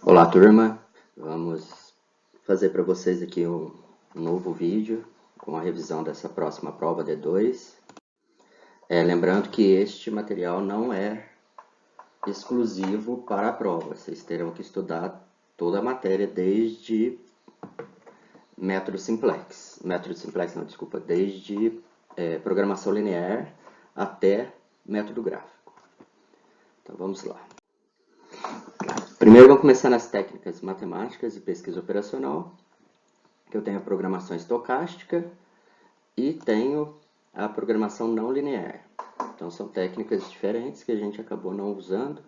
Olá, turma. Vamos fazer para vocês aqui um novo vídeo com a revisão dessa próxima prova D2. Lembrando que este material não é exclusivo para a prova. Vocês terão que estudar toda a matéria desde método simplex. Método simplex não, desculpa. Desde programação linear até método gráfico. Então vamos lá. Primeiro vamos começar nas técnicas matemáticas e pesquisa operacional, que eu tenho a programação estocástica e tenho a programação não linear. Então são técnicas diferentes que a gente acabou não usando,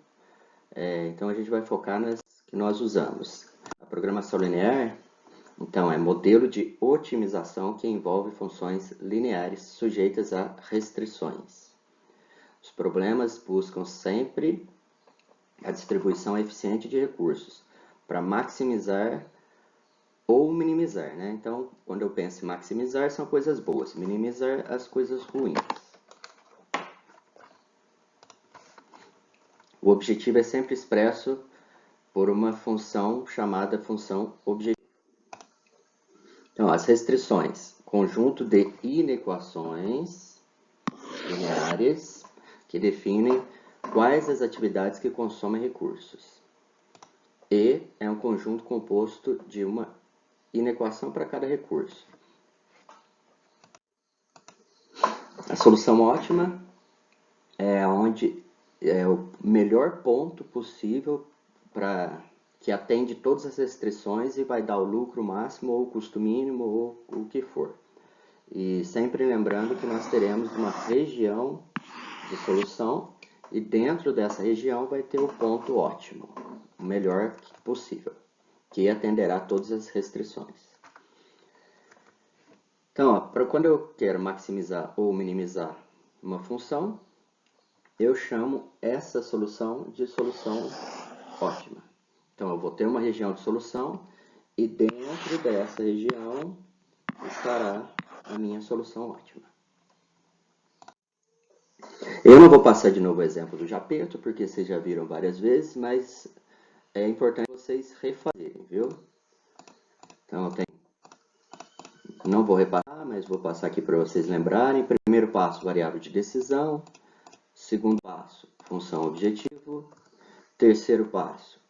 então a gente vai focar nas que nós usamos. A programação linear, então, é modelo de otimização que envolve funções lineares sujeitas a restrições. Os problemas buscam sempre a distribuição eficiente de recursos para maximizar ou minimizar, né? Então, quando eu penso em maximizar, são coisas boas, minimizar as coisas ruins. O objetivo é sempre expresso por uma função chamada função objetivo. Então, as restrições, conjunto de inequações lineares que definem quais as atividades que consomem recursos. E é um conjunto composto de uma inequação para cada recurso. A solução ótima é onde é o melhor ponto possível para que atende todas as restrições e vai dar o lucro máximo ou o custo mínimo ou o que for. E sempre lembrando que nós teremos uma região de solução e dentro dessa região vai ter o ponto ótimo, o melhor possível, que atenderá todas as restrições. Então, para quando eu quero maximizar ou minimizar uma função, eu chamo essa solução de solução ótima. Então, eu vou ter uma região de solução e dentro dessa região estará a minha solução ótima. Eu não vou passar de novo o exemplo do Japeto, porque vocês já viram várias vezes, mas é importante vocês refazerem, viu? Então, não vou repassar, mas vou passar aqui para vocês lembrarem. Primeiro passo, variável de decisão. Segundo passo, função objetivo. Terceiro passo,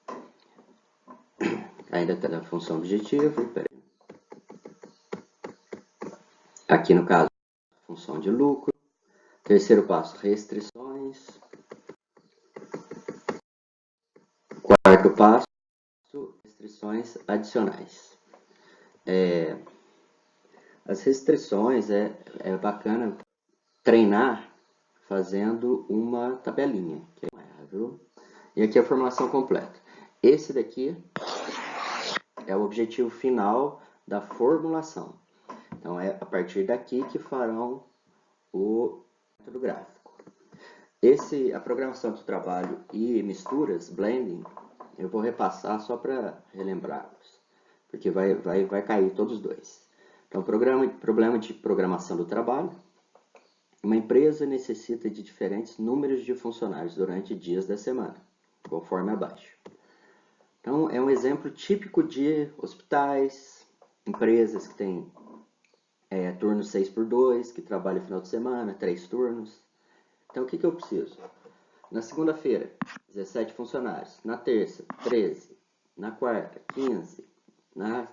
ainda está na função objetivo. Aqui no caso, função de lucro. Terceiro passo, restrições. Quarto passo, restrições adicionais. As restrições é bacana treinar fazendo uma tabelinha, que não erra, viu? E aqui a formulação completa. Esse daqui é o objetivo final da formulação. Então, é a partir daqui que farão o método gráfico. A programação do trabalho e misturas, blending, eu vou repassar só para relembrá-los, porque vai cair todos os dois. Então, problema de programação do trabalho. Uma empresa necessita de diferentes números de funcionários durante dias da semana, conforme abaixo. Então, é um exemplo típico de hospitais, empresas que têm turno 6x2, que trabalham no final de semana, 3 turnos. Então, o que eu preciso? Na segunda-feira, 17 funcionários. Na terça, 13. Na quarta, 15. Na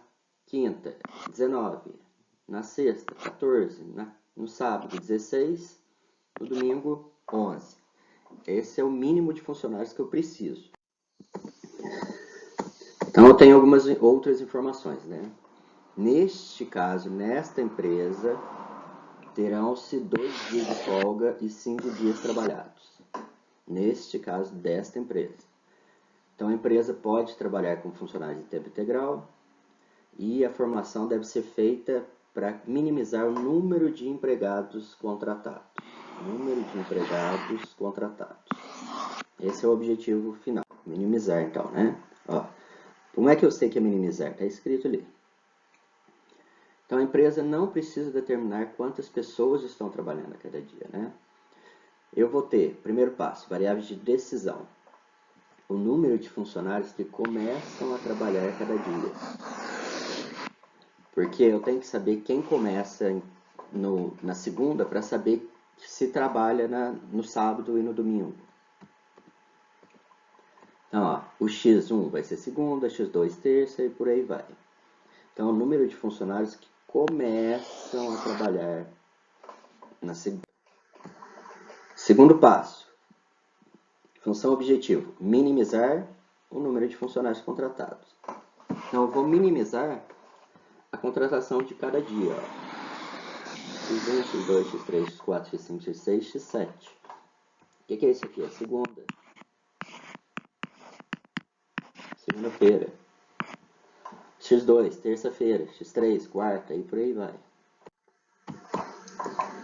quinta, 19. Na sexta, 14. No sábado, 16. No domingo, 11. Esse é o mínimo de funcionários que eu preciso. Então, eu tenho algumas outras informações, né? Neste caso, nesta empresa, terão-se 2 dias de folga e 5 dias trabalhados. Neste caso, desta empresa. Então, a empresa pode trabalhar com funcionários em tempo integral e a formulação deve ser feita para minimizar o número de empregados contratados. Número de empregados contratados. Esse é o objetivo final. Minimizar, então, né? Ó, como é que eu sei que é minimizar? Está escrito ali. Então, a empresa não precisa determinar quantas pessoas estão trabalhando a cada dia, né? Eu vou ter, primeiro passo, variáveis de decisão. o número de funcionários que começam a trabalhar a cada dia. Porque eu tenho que saber quem começa na segunda para saber se trabalha no sábado e no domingo. Então, ó, o X1 vai ser segunda, X2 terça e por aí vai. Então, o número de funcionários que começam a trabalhar na segunda. Segundo passo. Função objetivo. Minimizar o número de funcionários contratados. Então, eu vou minimizar a contratação de cada dia. Ó. X1, X2, X3, X4, X5, X6, X7. O que é isso aqui? É segunda. Segunda-feira. X2, terça-feira. X3, quarta e por aí vai.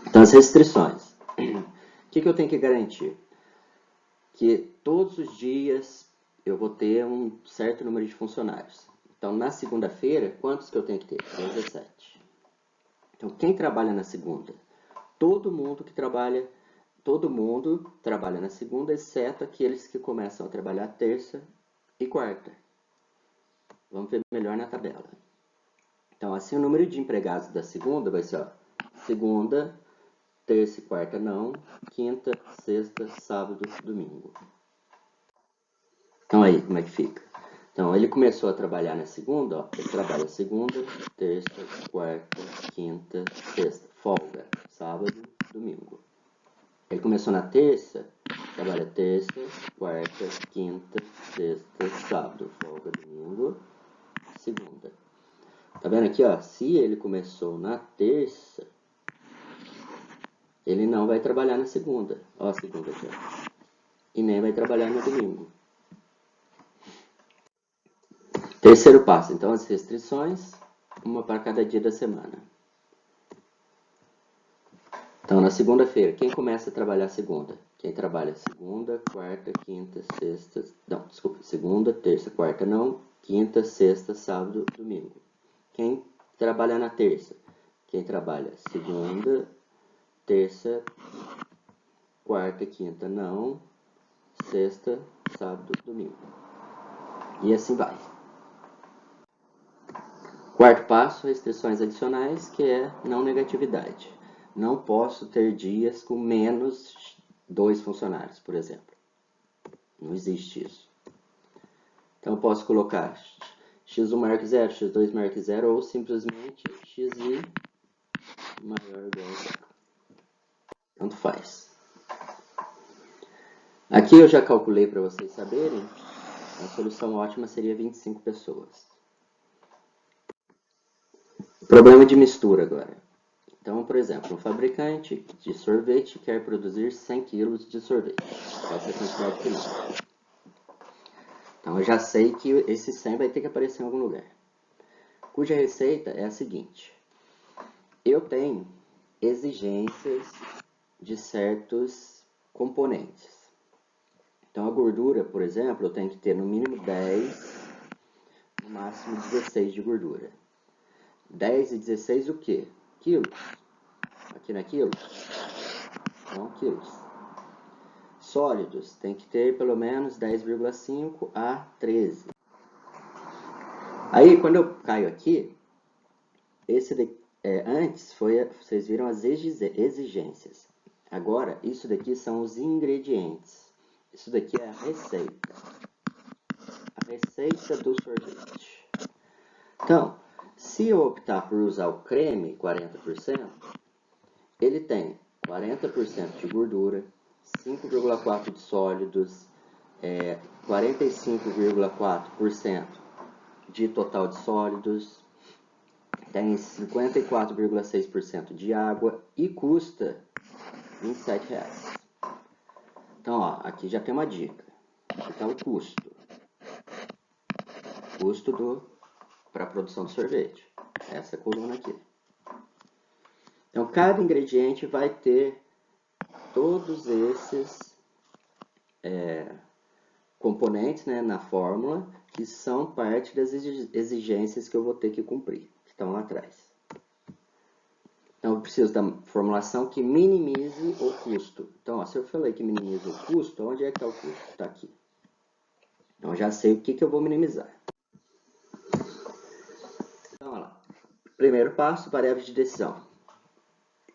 Então, as restrições. O que eu tenho que garantir? Que todos os dias eu vou ter um certo número de funcionários. Então, na segunda-feira, quantos que eu tenho que ter? 17. Então, quem trabalha na segunda? Todo mundo trabalha na segunda, exceto aqueles que começam a trabalhar terça e quarta. Vamos ver melhor na tabela. Então, assim, o número de empregados da segunda vai ser, ó, segunda, terça e quarta não, quinta, sexta, sábado, domingo. Então, aí, como é que fica? Então, ele começou a trabalhar na segunda, ó, ele trabalha segunda, terça, quarta, quinta, sexta, folga, sábado, domingo. Ele começou na terça, trabalha terça, quarta, quinta, sexta, sábado, folga, domingo, segunda. Tá vendo aqui, ó? Se ele começou na terça, ele não vai trabalhar na segunda. Ó, a segunda aqui, ó. E nem vai trabalhar no domingo. Terceiro passo, então, as restrições, uma para cada dia da semana. Então, na segunda-feira, quem começa a trabalhar segunda? Quem trabalha segunda, quarta, quinta, sexta... Não, desculpa, segunda, terça, quarta não, quinta, sexta, sábado, domingo. Quem trabalha na terça? Quem trabalha segunda, terça, quarta, quinta não, sexta, sábado, domingo. E assim vai. Quarto passo, restrições adicionais, que é não negatividade. Não posso ter dias com menos 2 funcionários, por exemplo. Não existe isso. Então, eu posso colocar x1 maior que 0, x2 maior que 0, ou simplesmente xi maior ou igual a 0. Tanto faz. Aqui eu já calculei para vocês saberem, a solução ótima seria 25 pessoas. Problema de mistura agora. Então, por exemplo, um fabricante de sorvete quer produzir 100 kg de sorvete. Essa é a quantidade final. Então, eu já sei que esse 100 vai ter que aparecer em algum lugar. Cuja receita é a seguinte. Eu tenho exigências de certos componentes. Então, a gordura, por exemplo, eu tenho que ter no mínimo 10, no máximo 16 de gordura. 10 e 16 o quê? Quilos. Aqui não é quilos? Não, quilos. Sólidos, tem que ter pelo menos 10,5 a 13. Aí, quando eu caio aqui, antes vocês viram as exigências. Agora, isso daqui são os ingredientes. Isso daqui é a receita. A receita do sorvete. Então, se eu optar por usar o creme 40%, ele tem 40% de gordura, 5,4% de sólidos, 45,4% de total de sólidos, tem 54,6% de água e custa R$ 27,00. Então, ó, aqui já tem uma dica. Então, o custo. Custo para a produção de sorvete. Essa coluna aqui. Então, cada ingrediente vai ter todos esses componentes, né, na fórmula, que são parte das exigências que eu vou ter que cumprir, que estão lá atrás. Então, eu preciso da formulação que minimize o custo. Então, ó, se eu falei que minimiza o custo, onde é que está o custo? Está aqui. Então, já sei o que eu vou minimizar. Então, olha lá. Primeiro passo, variável de decisão.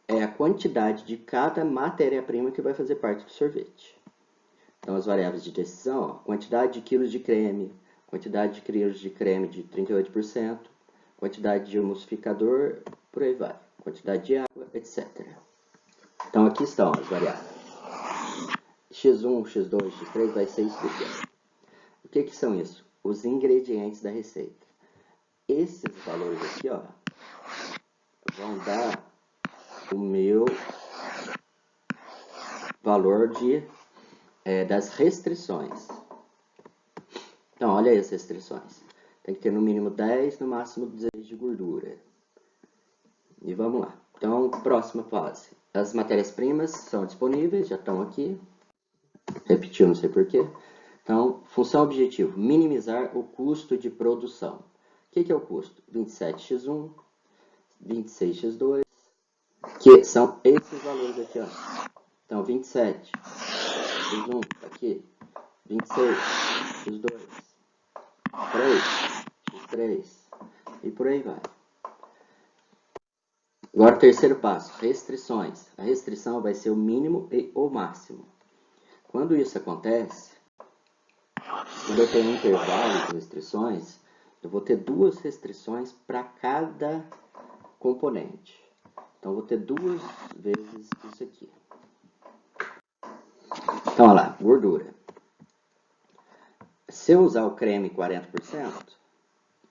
É a quantidade de cada matéria-prima que vai fazer parte do sorvete. Então, as variáveis de decisão, ó, quantidade de quilos de creme, quantidade de quilos de creme de 38%, quantidade de emulsificador, por aí vai, quantidade de água, etc. Então, aqui estão as variáveis. X1, X2, X3 vai ser isso daqui. O que são isso? Os ingredientes da receita. Esses valores aqui, ó, vão dar o meu valor das restrições. Então, olha aí as restrições. Tem que ter no mínimo 10, no máximo 16 de gordura. E vamos lá. Então, próxima fase. As matérias-primas são disponíveis, já estão aqui. Repetiu, não sei porquê. Então, função objetivo, minimizar o custo de produção. O que é o custo? 27x1, 26x2, que são esses valores aqui, ó. Então, 27x1, aqui, 26x2, 3x3, e por aí vai. Agora, terceiro passo, restrições. A restrição vai ser o mínimo e o máximo. Quando isso acontece, quando eu tenho um intervalo de restrições, eu vou ter duas restrições para cada componente. Então, eu vou ter duas vezes isso aqui. Então, olha lá, gordura. Se eu usar o creme 40%,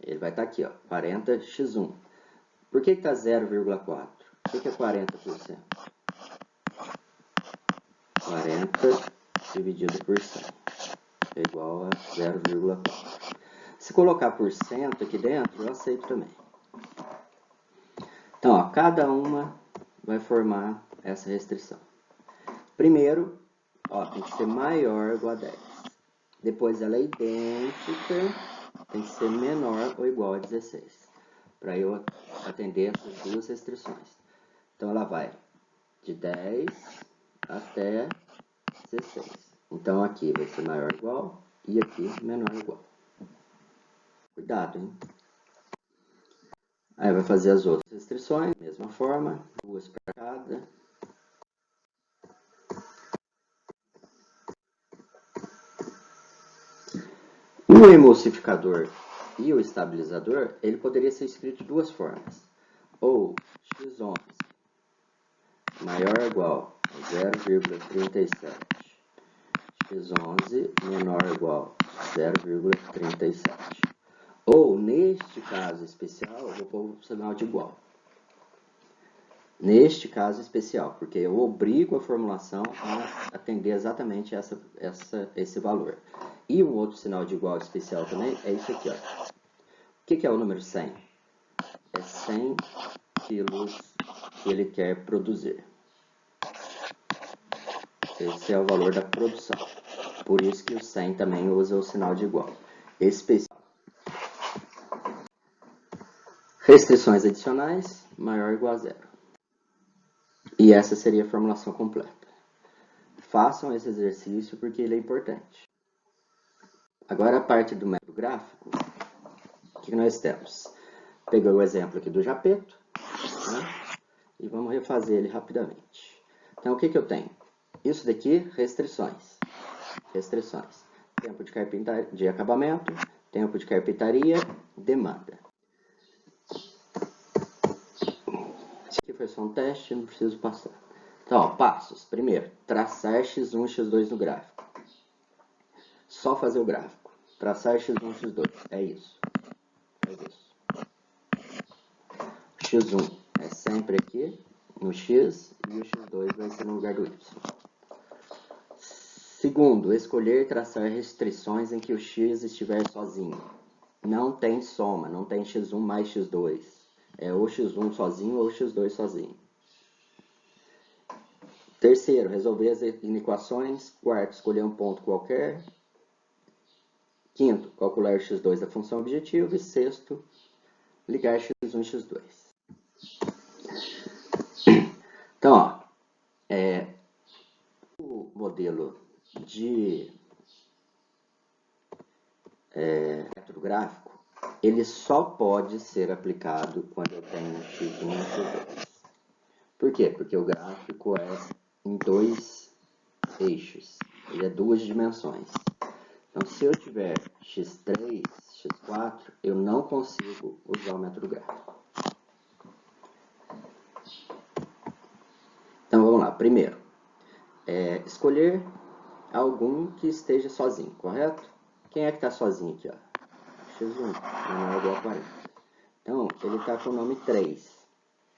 ele vai estar aqui, ó, 40x1. Por que está 0,4? O que é 40%? 40 dividido por 100 é igual a 0,4. Se colocar por cento aqui dentro, eu aceito também. Então, ó, cada uma vai formar essa restrição. Primeiro, ó, tem que ser maior ou igual a 10. Depois ela é idêntica, tem que ser menor ou igual a 16. Para eu atender essas duas restrições. Então, ela vai de 10 até 16. Então, aqui vai ser maior ou igual e aqui menor ou igual. Cuidado, hein? Aí vai fazer as outras restrições, mesma forma, duas para cada. O emulsificador e o estabilizador, ele poderia ser escrito de duas formas. Ou x11 maior ou igual a 0,37. x11 menor ou igual a 0,37. Ou, neste caso especial, eu vou pôr o sinal de igual. Neste caso especial, porque eu obrigo a formulação a atender exatamente esse valor. E um outro sinal de igual especial também é isso aqui, ó. O que é o número 100? É 100 quilos que ele quer produzir. Esse é o valor da produção. Por isso que o 100 também usa o sinal de igual. Especial. Restrições adicionais, maior ou igual a zero. E essa seria a formulação completa. Façam esse exercício porque ele é importante. Agora a parte do método gráfico, o que nós temos? Peguei o exemplo aqui do Japeto, né? E vamos refazer ele rapidamente. Então, o que eu tenho? Isso daqui, restrições. Restrições. Tempo de acabamento, tempo de carpintaria, demanda. Esse aqui foi só um teste, não preciso passar. Então, ó, passos. Primeiro, traçar x1 e x2 no gráfico. Só fazer o gráfico. Traçar x1 e x2. É isso. É isso. X1 é sempre aqui no x e o x2 vai ser no lugar do y. Segundo, escolher traçar restrições em que o x estiver sozinho. Não tem soma, não tem x1 mais x2. É ou x1 sozinho ou x2 sozinho. Terceiro, resolver as inequações. Quarto, escolher um ponto qualquer. Quinto, calcular o x2 da função objetiva. E sexto, ligar x1 e x2. Então, ó, o modelo de método gráfico, ele só pode ser aplicado quando eu tenho x1 e x2. Por quê? Porque o gráfico é em 2 eixos, ele é 2 dimensões. Então, se eu tiver x3, x4, eu não consigo usar o método gráfico. Então, vamos lá. Primeiro, escolher algum que esteja sozinho, correto? Quem é que está sozinho aqui? Ó? x1 menor ou igual a 40. Então, ele está com o nome 3.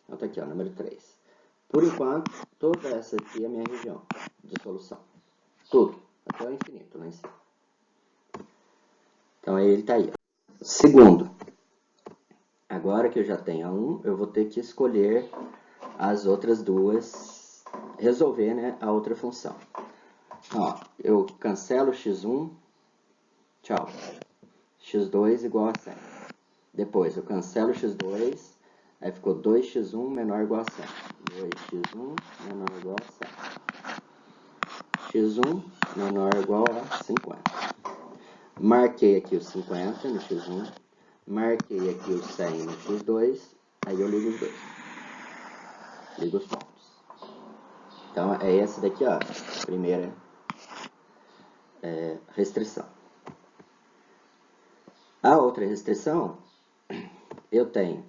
Então, está aqui, ó, número 3. Por enquanto, toda essa aqui é a minha região de solução. Tudo, até o infinito lá em cima. Então, ele está aí. Ó. Segundo, agora que eu já tenho a 1, eu vou ter que escolher as outras duas, resolver, né, a outra função. Ó, eu cancelo x1, tchau. x2 igual a 100. Depois, eu cancelo x2, aí ficou 2x1 menor ou igual a 100. 2x1 menor ou igual a 100. x1 menor ou igual a 50. Marquei aqui o 50 no x1, marquei aqui o 100 no x2, aí eu ligo os dois. Ligo os pontos. Então, é essa daqui, ó, a primeira restrição. A outra restrição, eu tenho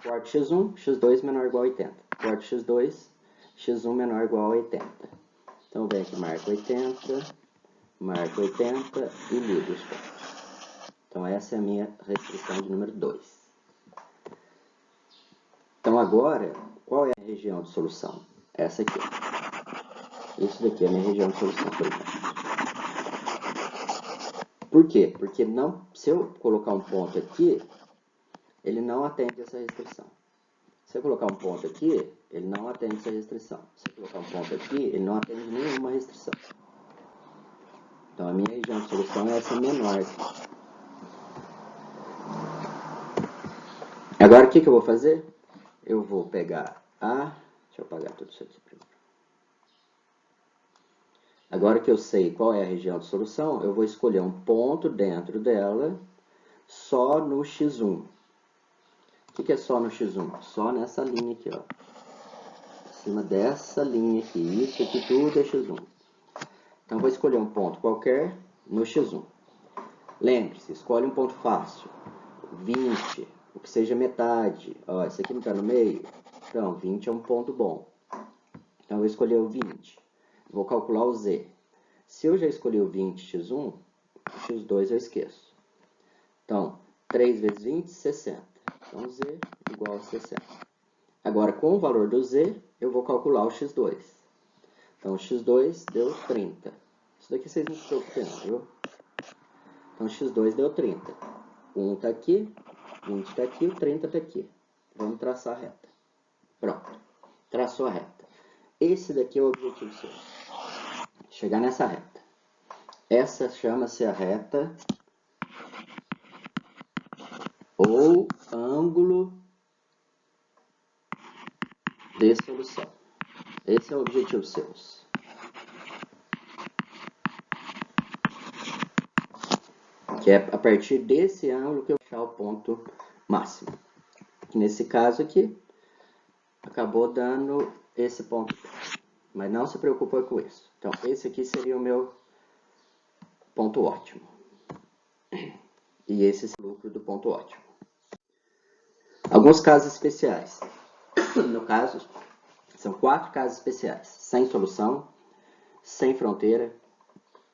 corte x1, x2 menor ou igual a 80. Corte x2, x1 menor ou igual a 80. Então, eu venho aqui, marco 80, marco 80 e ligo os pontos. Então, essa é a minha restrição de número 2. Então, agora, qual é a região de solução? Essa aqui. Isso daqui é a minha região de solução, por exemplo. Por quê? Porque não, se eu colocar um ponto aqui, ele não atende essa restrição. Se eu colocar um ponto aqui, ele não atende essa restrição. Se eu colocar um ponto aqui, ele não atende nenhuma restrição. Então, a minha região de solução é essa menor aqui. Agora, o que eu vou fazer? Eu vou pegar a... Deixa eu apagar tudo isso aqui primeiro. Agora que eu sei qual é a região de solução, eu vou escolher um ponto dentro dela só no x1. O que é só no x1? Só nessa linha aqui, ó. Em cima dessa linha aqui. Isso aqui tudo é x1. Então, vou escolher um ponto qualquer no x1. Lembre-se, escolhe um ponto fácil. 20, o que seja metade. Ó, esse aqui não está no meio? Então, 20 é um ponto bom. Então, eu vou escolher o 20. Vou calcular o z. Se eu já escolhi o 20 x1, o x2 eu esqueço. Então, 3 vezes 20, 60. Então, z igual a 60. Agora, com o valor do z, eu vou calcular o x2. Então, o x2 deu 30. Isso daqui vocês não se preocupem, viu? Então, o x2 deu 30. 1 está aqui, 20 está aqui, o 30 está aqui. Vamos traçar a reta. Pronto. Traçou a reta. Esse daqui é o objetivo seu. Chegar nessa reta. Essa chama-se a reta ou ângulo de solução. Esse é o objetivo seu. Que é a partir desse ângulo que eu vou achar o ponto máximo. Que nesse caso aqui, acabou dando esse ponto. Mas não se preocupa com isso. Então, esse aqui seria o meu ponto ótimo. E esse é o lucro do ponto ótimo. Alguns casos especiais. No caso, são 4 casos especiais. Sem solução, sem fronteira,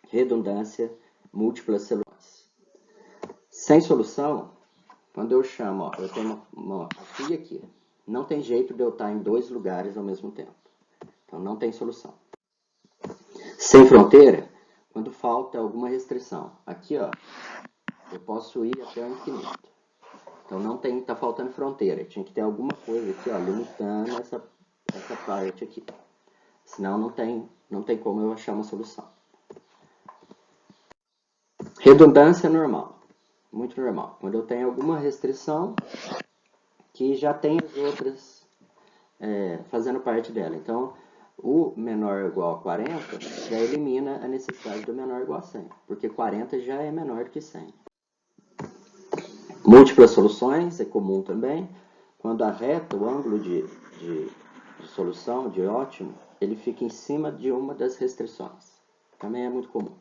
redundância, múltiplas celulares. Sem solução, quando eu chamo, ó, eu tenho uma aqui e aqui. Não tem jeito de eu estar em 2 lugares ao mesmo tempo. Então, não tem solução. Sem fronteira, quando falta alguma restrição. Aqui, ó, eu posso ir até o infinito. Então, não tem, tá faltando fronteira. Tinha que ter alguma coisa aqui, ó, limitando essa parte aqui. Senão, não tem como eu achar uma solução. Redundância normal. Muito normal. Quando eu tenho alguma restrição que já tem as outras fazendo parte dela. Então, O menor ou igual a 40 já elimina a necessidade do menor ou igual a 100, porque 40 já é menor do que 100. Múltiplas soluções é comum também. Quando a reta, o ângulo de solução, de ótimo, ele fica em cima de uma das restrições. Também é muito comum.